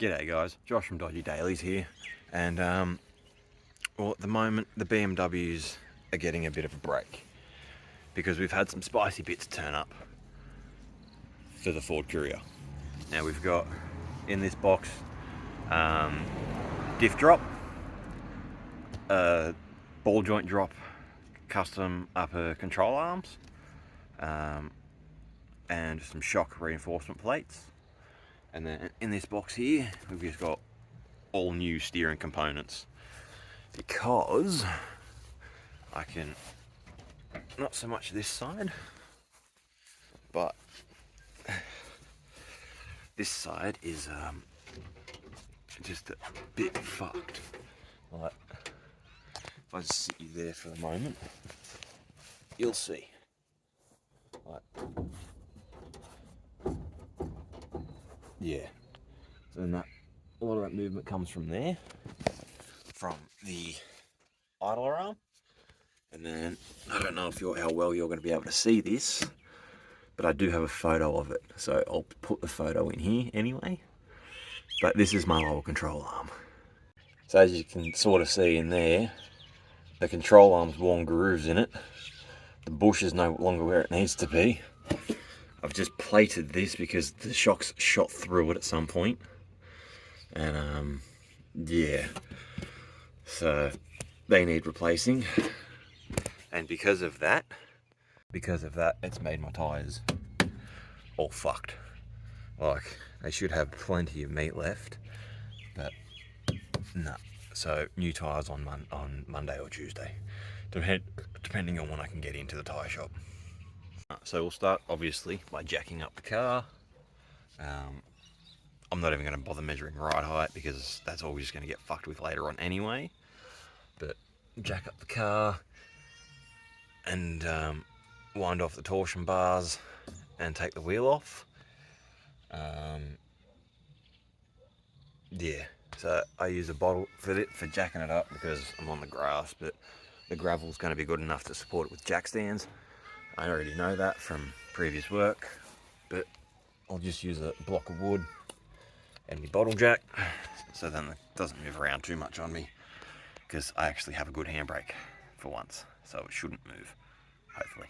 G'day guys, Josh from Dodgy Dailies here, and well, at the moment the BMWs are getting a bit of a break because we've had some spicy bits turn up for the Ford Courier. Now we've got in this box diff drop, ball joint drop, custom upper control arms, and some shock reinforcement plates. And then in this box here, we've just got all new steering components because I can, not so much this side, but this side is just a bit fucked. Like, if I just sit you there for a moment, you'll see. Like, yeah, so then a lot of that movement comes from there, from the idler arm, and then I don't know how well you're going to be able to see this, but I do have a photo of it, so I'll put the photo in here anyway. But this is my lower control arm. So as you can sort of see in there, the control arm's worn grooves in it. The bush is no longer where it needs to be. I've just plated this because the shocks shot through it at some point. And yeah, so they need replacing. And because of that, it's made my tyres all fucked. Like, they should have plenty of meat left, but no. So new tyres on Monday or Tuesday, depending on when I can get into the tyre shop. So we'll start obviously by jacking up the car. I'm not even going to bother measuring ride height because that's all we're just going to get fucked with later on anyway. But jack up the car and wind off the torsion bars and take the wheel off. Yeah, so I use a bottle for jacking it up because I'm on the grass, but the gravel's going to be good enough to support it with jack stands. I already know that from previous work, but I'll just use a block of wood and my bottle jack, so then it doesn't move around too much on me, because I actually have a good handbrake for once, so it shouldn't move, hopefully.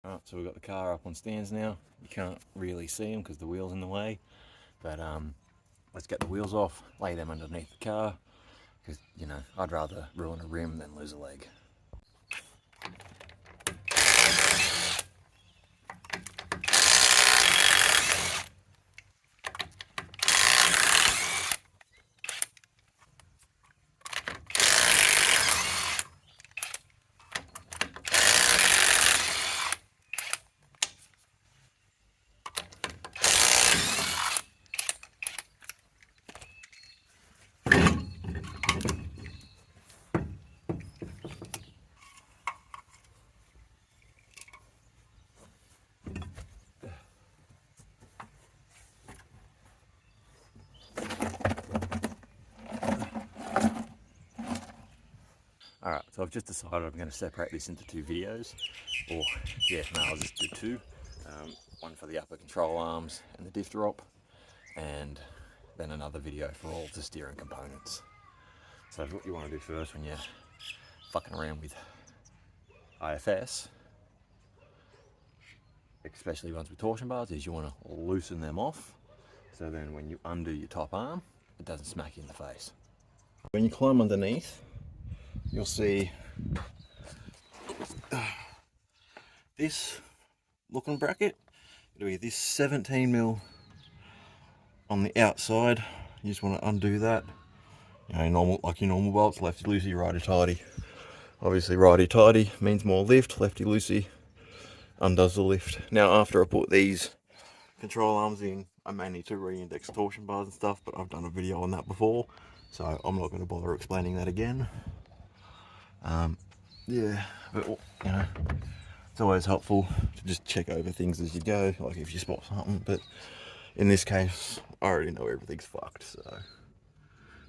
Alright, so we've got the car up on stands now. You can't really see them because the wheel's in the way, but let's get the wheels off, lay them underneath the car, because, you know, I'd rather ruin a rim than lose a leg. Alright, so I've just decided I'm going to separate this into two videos, or yeah, no, I'll just do two. One for the upper control arms and the diff drop, and then another video for all the steering components. So what you want to do first when you're fucking around with IFS, especially ones with torsion bars, is you want to loosen them off, so then when you undo your top arm, it doesn't smack you in the face. When you climb underneath, you'll see this looking bracket. It'll be this 17mm on the outside. You just want to undo that. You know, normal, like your normal bolts, lefty loosey, righty tighty. Obviously righty tighty means more lift, lefty loosey undoes the lift. Now after I put these control arms in, I may need to re-index torsion bars and stuff, but I've done a video on that before, so I'm not going to bother explaining that again. Yeah, but you know, it's always helpful to just check over things as you go, like if you spot something. But in this case, I already know everything's fucked, so,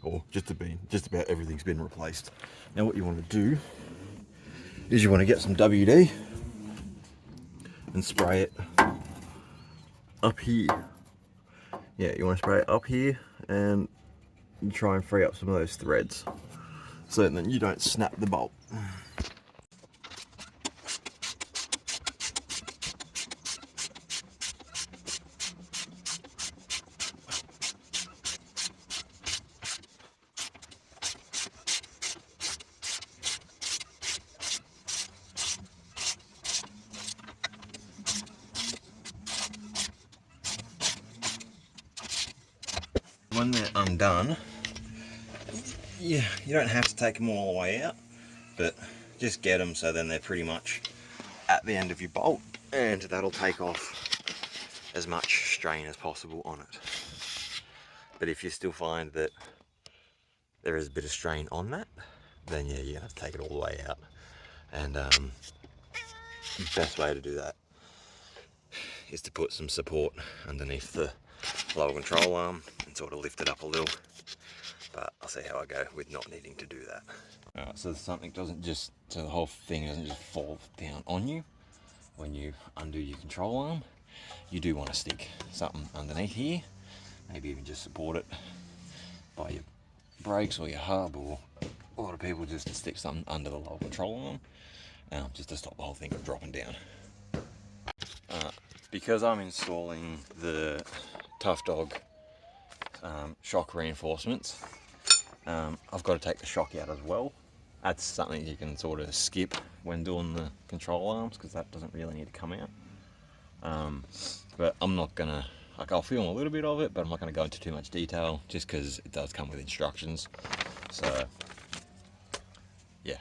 or just about everything's been replaced. Now what you want to do is you want to get some WD and spray it up here. Yeah, you want to spray it up here and try and free up some of those threads so then you don't snap the bolt. When they're undone, yeah, you don't have to take them all the way out, but just get them so then they're pretty much at the end of your bolt, and that'll take off as much strain as possible on it. But if you still find that there is a bit of strain on that, then yeah, you have to take it all the way out. And the best way to do that is to put some support underneath the lower control arm and sort of lift it up a little. But I'll see how I go with not needing to do that. Alright, so the whole thing doesn't just fall down on you when you undo your control arm. You do want to stick something underneath here, maybe even just support it by your brakes or your hub, or a lot of people just stick something under the lower control arm, just to stop the whole thing from dropping down. Because I'm installing the Tough Dog shock reinforcements, I've got to take the shock out as well. That's something you can sort of skip when doing the control arms, because that doesn't really need to come out. But I'm not gonna, I'll film a little bit of it, but I'm not gonna go into too much detail just because it does come with instructions. So yeah.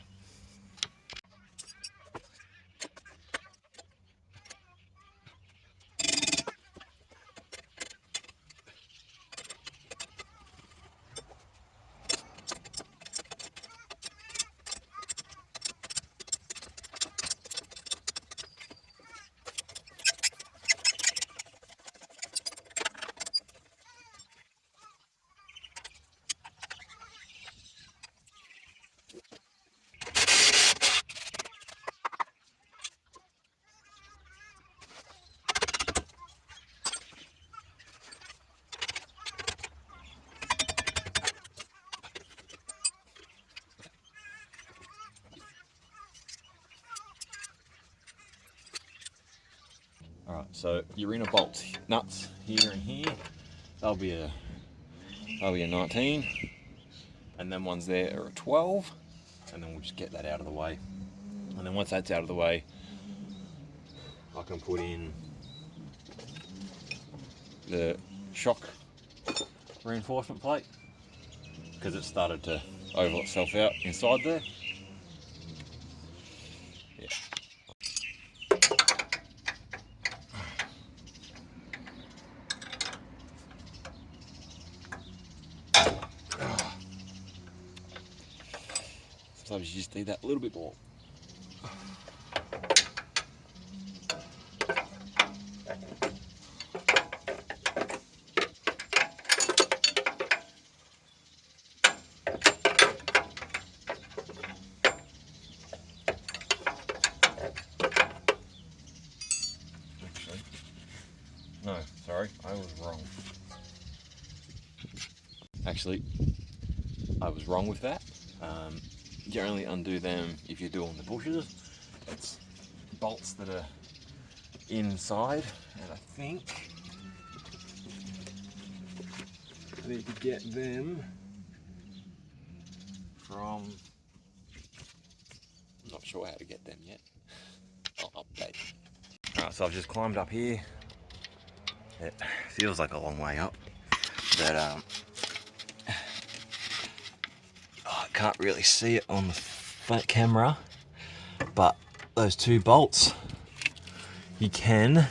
Alright, so your inner bolt nuts here and here, they'll be a 19, and then ones there are a 12, and then we'll just get that out of the way. And then once that's out of the way, I can put in the shock reinforcement plate, because it started to oval itself out inside there. Yeah. Sometimes you just need that little bit more. Actually, no, sorry, I was wrong. Actually, I was wrong with that. You only undo them if you're doing the bushes. It's bolts that are inside, and I think I need to get them from, I'm not sure how to get them yet. I'll update. Alright, so I've just climbed up here. It feels like a long way up, but I can't really see it on the front camera, but those two bolts, you can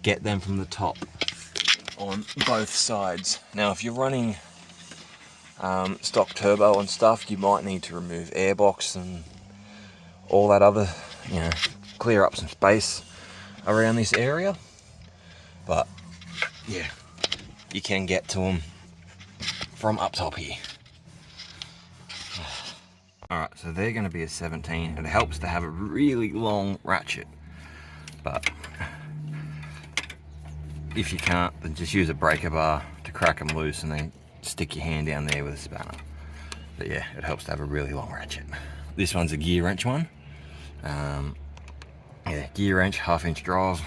get them from the top on both sides. Now if you're running stock turbo and stuff, you might need to remove airbox and all that other, you know, clear up some space around this area. But yeah, you can get to them from up top here. Alright, so they're going to be a 17, and it helps to have a really long ratchet. But if you can't, then just use a breaker bar to crack them loose and then stick your hand down there with a spanner. But yeah, it helps to have a really long ratchet. This one's a gear wrench one. Yeah, gear wrench, 1/2 inch drive.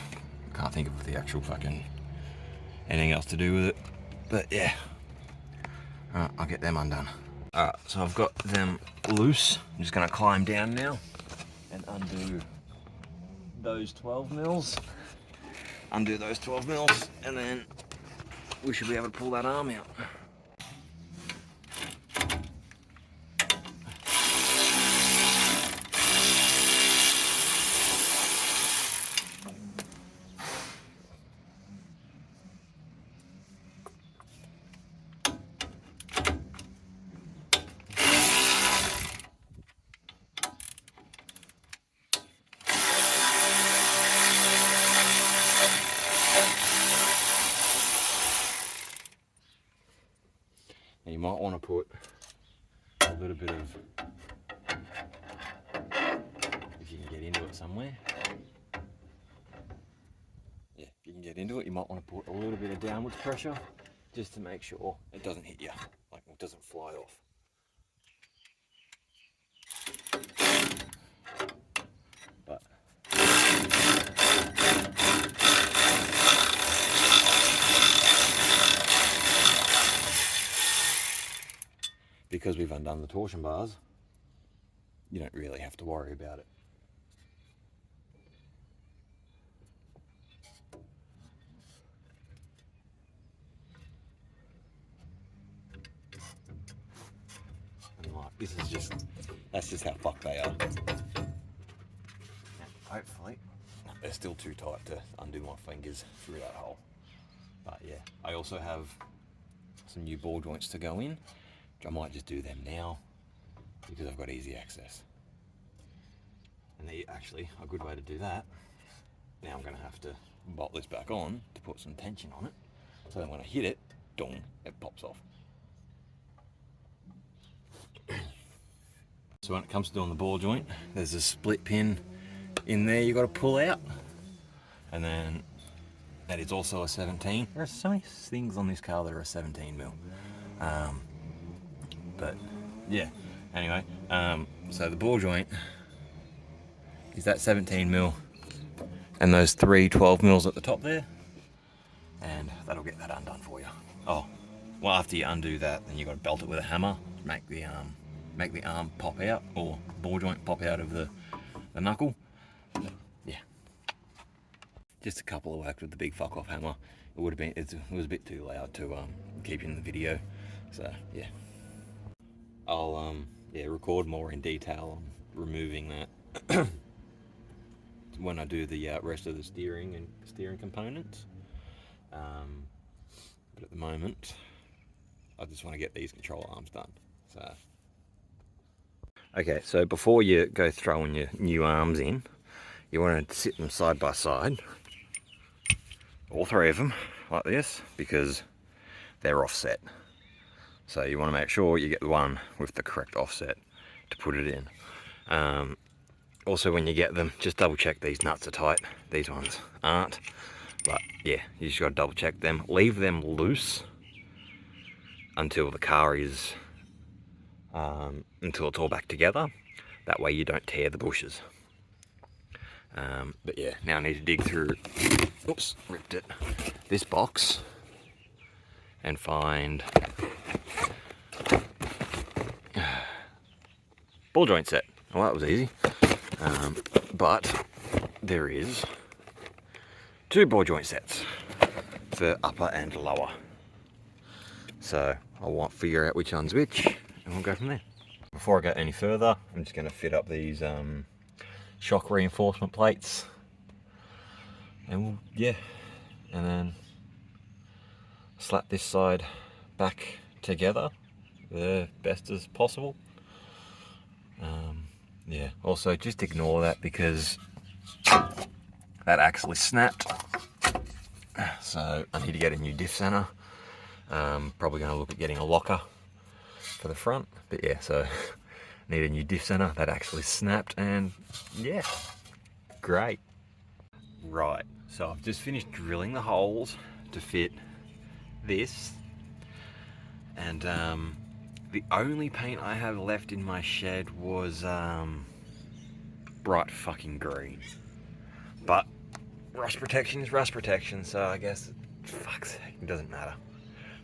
Can't think of the actual fucking anything else to do with it. But yeah, alright, I'll get them undone. Alright, so I've got them loose. I'm just going to climb down now and undo those 12 mils. Undo those 12 mils, and then we should be able to pull that arm out. And you might want to put a little bit of, if you can get into it somewhere. Yeah, if you can get into it, you might want to put a little bit of downwards pressure just to make sure it doesn't hit you, like it doesn't fly off. But because we've undone the torsion bars, you don't really have to worry about it. And like, this is just, that's just how fucked they are. And hopefully, they're still too tight to undo my fingers through that hole. But yeah, I also have some new ball joints to go in, which I might just do them now because I've got easy access. And they actually, a good way to do that, now I'm going to have to bolt this back on to put some tension on it, so that when I hit it, dong, it pops off. So when it comes to doing the ball joint, there's a split pin in there you got to pull out, and then that is also a 17. There are so many things on this car that are a 17 mil. But yeah, anyway, so the ball joint is that 17 mil and those 3 12 mils at the top there, and that'll get that undone for you. Oh, well, after you undo that, then you got to belt it with a hammer to make the arm pop out, or ball joint pop out of the knuckle. But, yeah, just a couple of whacks with the big fuck off hammer. It would have been, it was a bit too loud to keep in the video, so yeah. I'll record more in detail on removing that when I do the rest of the steering components. But at the moment, I just want to get these control arms done. So, okay, so before you go throwing your new arms in, you want to sit them side by side, all 3 of them, like this, because they're offset. So you want to make sure you get the one with the correct offset to put it in. Also, when you get them, just double check these nuts are tight. These ones aren't, but yeah, you just got to double check them. Leave them loose until the car is, until it's all back together. That way you don't tear the bushes. But yeah, now I need to dig through, oops, ripped it, this box and find ball joint set. Well, that was easy. But there is 2 ball joint sets for upper and lower. So I want to figure out which one's which, and we'll go from there. Before I go any further, I'm just going to fit up these shock reinforcement plates, and we'll, yeah, and then slap this side back together the best as possible. Yeah, also just ignore that because that actually snapped. So I need to get a new diff center. Probably going to look at getting a locker for the front. But yeah, so need a new diff center. That actually snapped, and yeah, great. Right, so I've just finished drilling the holes to fit this. And the only paint I have left in my shed was bright fucking green. But rust protection is rust protection, so I guess, fuck's sake, it doesn't matter.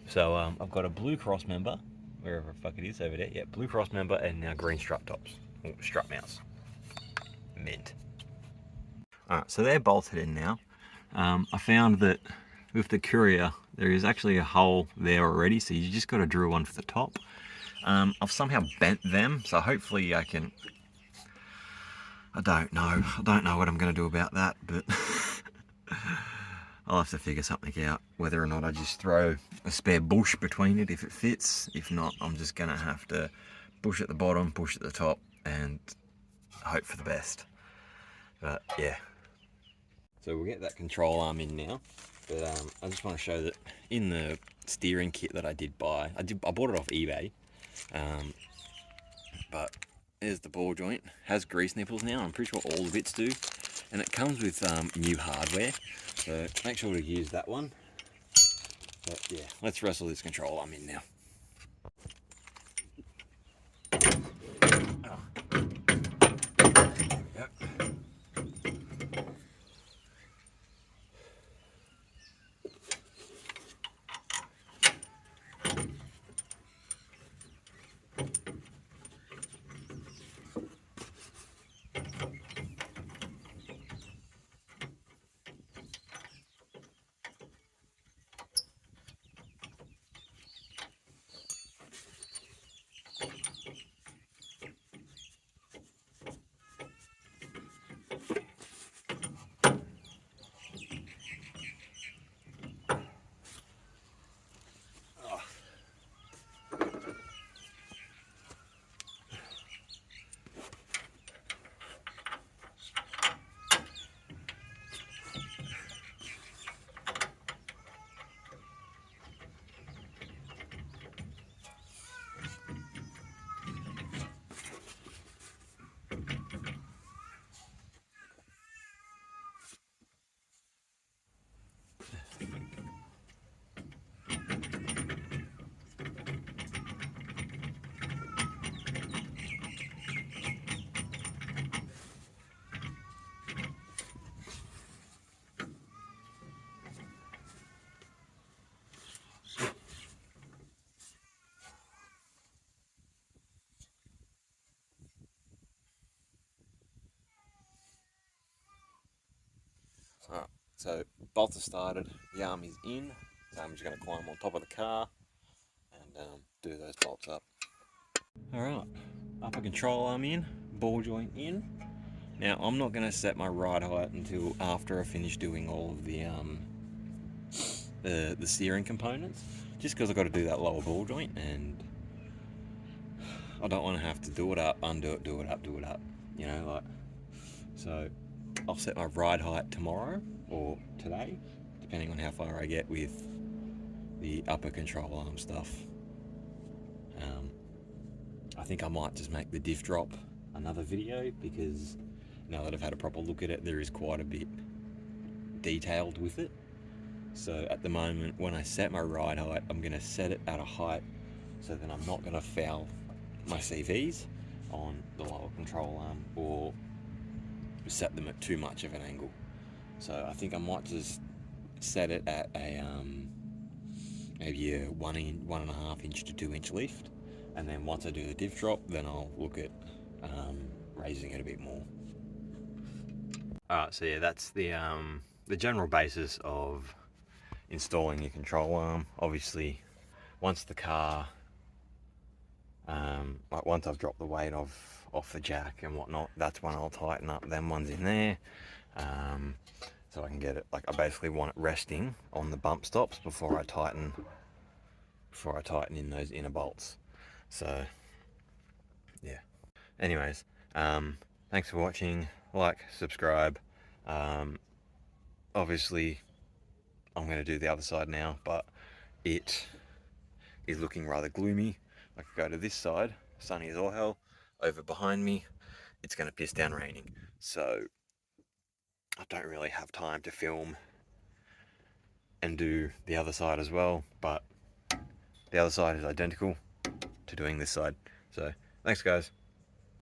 So I've got a blue cross member, wherever the fuck it is over there. Yeah, blue cross member, and now green strut tops, or strut mounts. Mint. Alright, so they're bolted in now. I found that with the Courier, there is actually a hole there already, so you just got to drill one for the top. I've somehow bent them, so hopefully I can... I don't know what I'm going to do about that, but I'll have to figure something out, whether or not I just throw a spare bush between it if it fits. If not, I'm just going to have to push at the bottom, push at the top, and hope for the best. But yeah. So we'll get that control arm in now, but I just want to show that in the steering kit that I did buy, I bought it off eBay, but there's the ball joint. Has grease nipples now. I'm pretty sure all the bits do, and it comes with new hardware, so make sure to use that one. But yeah, let's wrestle this control arm in now. Alright, so bolts are started, the arm is in, so I'm just going to climb on top of the car and do those bolts up. Alright, upper control arm in, ball joint in. Now I'm not going to set my ride height until after I finish doing all of the steering components, just because I've got to do that lower ball joint, and I don't want to have to do it up, undo it, do it up, you know, like, so I'll set my ride height tomorrow or today, depending on how far I get with the upper control arm stuff. I think I might just make the diff drop another video, because now that I've had a proper look at it, there is quite a bit detailed with it. So at the moment, when I set my ride height, I'm going to set it at a height so that I'm not going to foul my CVs on the lower control arm or set them at too much of an angle. So I think I might just set it at a maybe a 1.5 inch to 2 inch lift, and then once I do the diff drop, then I'll look at raising it a bit more. Alright, so yeah, that's the general basis of installing your control arm. Obviously, once the car, like once I've dropped the weight off the jack and whatnot, that's when I'll tighten up them ones in there, so I can get it, like, I basically want it resting on the bump stops before I tighten in those inner bolts. So yeah, anyways, Thanks for watching. Like, subscribe. Obviously, I'm going to do the other side now, but it is looking rather gloomy. I could go to this side, sunny as all hell. Over behind me, it's going to piss down raining. So I don't really have time to film and do the other side as well, but the other side is identical to doing this side. So thanks guys.